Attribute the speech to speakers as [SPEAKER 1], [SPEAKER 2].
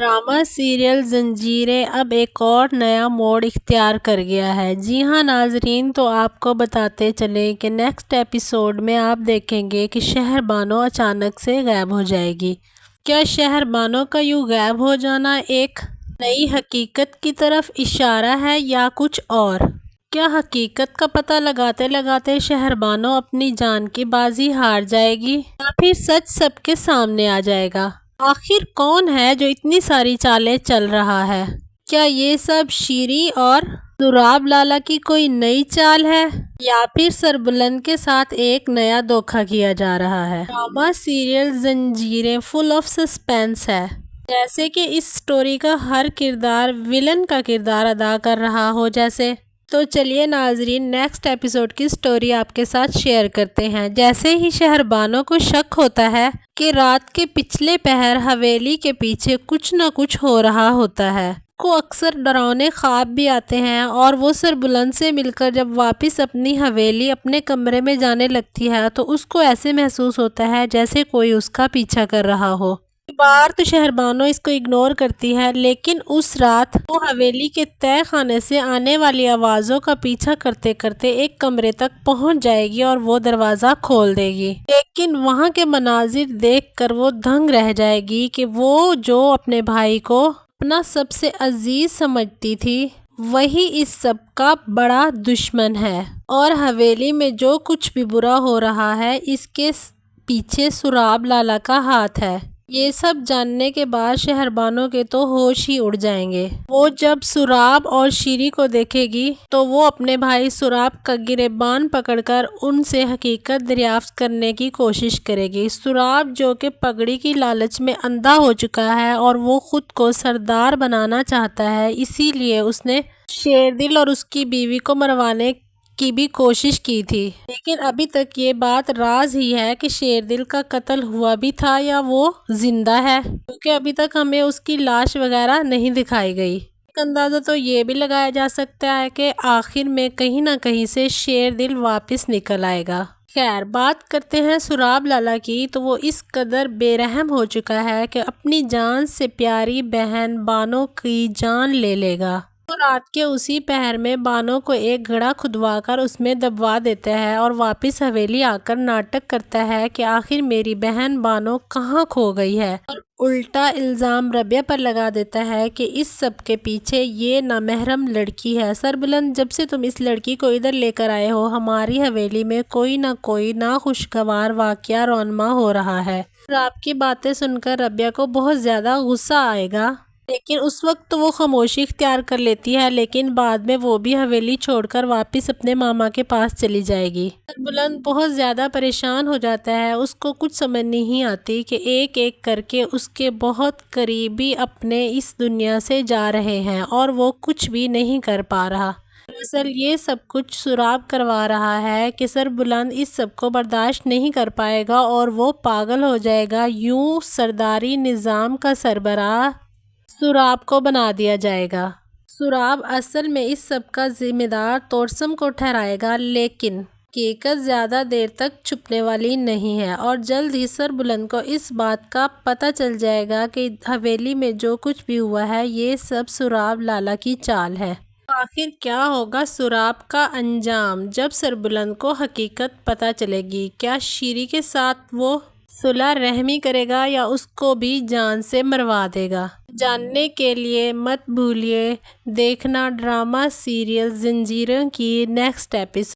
[SPEAKER 1] Drama serial जंजीरें अब एक और नया मोड़ इख्तियार कर गया है। जी हां नाजरीन, तो आपको बताते चले कि नेक्स्ट एपिसोड में आप देखेंगे कि शहरबानो अचानक से गायब हो जाएगी। क्या शहरबानो का यूं गायब हो जाना एक नई हकीकत की तरफ इशारा है या कुछ और? क्या हकीकत का पता लगाते लगाते शहरबानो अपनी जान की बाजी हार जाएगी या फिर सच सबके सामने आ जाएगा? आखिर कौन है जो इतनी सारी चालें चल रहा है? क्या ये सब शीरी और सुराब लाला की कोई नई चाल है या फिर सरबुलंद के साथ एक नया धोखा किया जा रहा है? ड्रामा सीरियल जंजीरें फुल ऑफ सस्पेंस है, जैसे कि इस स्टोरी का हर किरदार विलन का किरदार अदा कर रहा हो जैसे। तो चलिए नाजरीन, नेक्स्ट एपिसोड की स्टोरी आपके साथ शेयर करते हैं। जैसे ही शहरबानो को शक होता है कि रात के पिछले पहर हवेली के पीछे कुछ न कुछ हो रहा होता है, को अक्सर डरावने ख्वाब भी आते हैं और वो सरबुलंद से मिलकर जब वापस अपनी हवेली अपने कमरे में जाने लगती है तो उसको ऐसे महसूस होता है जैसे कोई उसका पीछा कर रहा हो। बार तो शहरबानो इसको इग्नोर करती है, लेकिन उस रात वो हवेली के तय खाने से आने वाली आवाज़ों का पीछा करते करते एक कमरे तक पहुंच जाएगी और वो दरवाज़ा खोल देगी। लेकिन वहां के मनाजिर देखकर वो दंग रह जाएगी कि वो जो अपने भाई को अपना सबसे अजीज समझती थी वही इस सब का बड़ा दुश्मन है और हवेली में जो कुछ भी बुरा हो रहा है इसके पीछे सुराब लाला का हाथ है। ये सब जानने के बाद शहरबानो के तो होश ही उड़ जाएंगे। वो जब सुराब और शीरी को देखेगी तो वो अपने भाई सुराब का गिरेबान पकड़कर उनसे हकीकत दरियाफ्त करने की कोशिश करेगी। सुराब जो कि पगड़ी की लालच में अंधा हो चुका है और वो खुद को सरदार बनाना चाहता है, इसीलिए उसने शेरदिल और उसकी बीवी को मरवाने की भी कोशिश की थी। लेकिन अभी तक ये बात राज ही है कि शेरदिल का कत्ल हुआ भी था या वो जिंदा है, क्योंकि अभी तक हमें उसकी लाश वगैरह नहीं दिखाई गई। एक अंदाज़ा तो ये भी लगाया जा सकता है कि आखिर में कहीं ना कहीं से शेरदिल वापस निकल आएगा। खैर, बात करते हैं सुराब लाला की, तो वो इस कदर बेरहम हो चुका है कि अपनी जान से प्यारी बहन बानो की जान ले लेगा। तो रात के उसी पहर में बानो को एक घड़ा खुदवाकर उसमें दबवा देता है और वापस हवेली आकर नाटक करता है कि आखिर मेरी बहन बानो कहाँ खो गई है, और उल्टा इल्ज़ाम रबिया पर लगा देता है कि इस सब के पीछे ये नामहरम लड़की है। सरबुलंद, जब से तुम इस लड़की को इधर लेकर आए हो हमारी हवेली में कोई ना खुशगवार वाकया रौनमा हो रहा है। और आपकी बातें सुनकर रबिया को बहुत ज़्यादा गुस्सा आएगा, लेकिन उस वक्त तो वो खामोशी इख्तियार कर लेती है, लेकिन बाद में वो भी हवेली छोड़कर वापस अपने मामा के पास चली जाएगी। सरबुलंद बहुत ज़्यादा परेशान हो जाता है, उसको कुछ समझ नहीं आती कि एक एक करके उसके बहुत करीबी अपने इस दुनिया से जा रहे हैं और वो कुछ भी नहीं कर पा रहा। दरअसल ये सब कुछ सुराब करवा रहा है कि सरबुलंद इस सब को बर्दाश्त नहीं कर पाएगा और वो पागल हो जाएगा। यूं सरदारी निज़ाम का सरबराह सुराब को बना दिया जाएगा। सुराब असल में इस सब का जिम्मेदार तोरसम को ठहराएगा, लेकिन हकीकत ज़्यादा देर तक छुपने वाली नहीं है और जल्द ही सरबुलंद को इस बात का पता चल जाएगा कि हवेली में जो कुछ भी हुआ है ये सब सुराब लाला की चाल है। आखिर क्या होगा सुराब का अंजाम जब सरबुलंद को हकीकत पता चलेगी? क्या शीरी के साथ वो सुलह रहमी करेगा या उसको भी जान से मरवा देगा? जानने के लिए मत भूलिए देखना ड्रामा सीरियल जंजीरों की नेक्स्ट एपिसोड।